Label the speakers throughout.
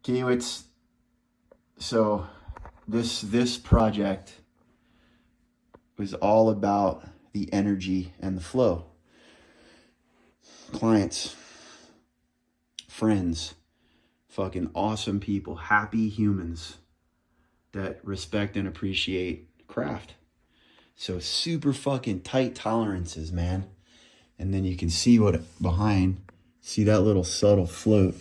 Speaker 1: Gaywitz, so this project was all about the energy and the flow. Clients, friends, fucking awesome people, happy humans that respect and appreciate craft. So super fucking tight tolerances, man. And then you can see what behind, see that little subtle float.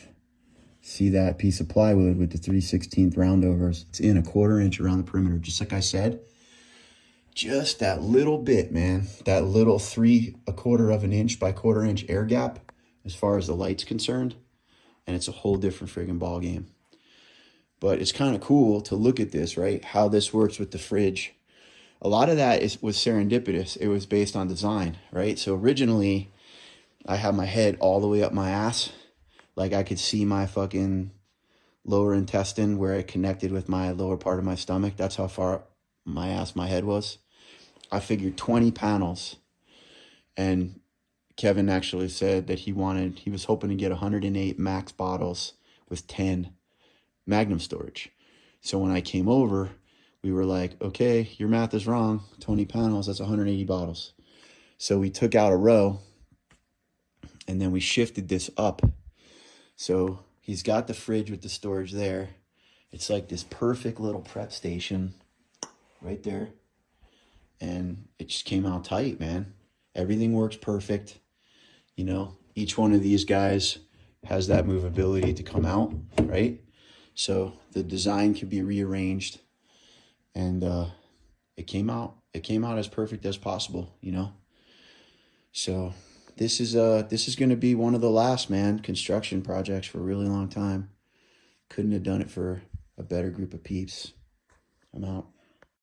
Speaker 1: See that piece of plywood with the 3/16 roundovers. It's in a 1/4 inch around the perimeter, just like I said. Just that little bit, man. That little 3/4 inch by 1/4 inch air gap as far as the light's concerned. And it's a whole different friggin' ball game. But it's kind of cool to look at this, right? How this works with the fridge. A lot of that was serendipitous. It was based on design, right? So originally, I had my head all the way up my ass. Like I could see my fucking lower intestine where it connected with my lower part of my stomach. That's how far my head was. I figured 20 panels. And Kevin actually said that he was hoping to get 108 max bottles with 10 Magnum storage. So when I came over, we were like, okay, your math is wrong. 20 panels, that's 180 bottles. So we took out a row and then we shifted this up. So he's got the fridge with the storage there. It's like this perfect little prep station right there. And it just came out tight, man. Everything works perfect. You know, each one of these guys has that movability to come out, right? So the design could be rearranged. And it came out as perfect as possible, you know? So this is going to be one of the last, man, construction projects for a really long time. Couldn't have done it for a better group of peeps. I'm out.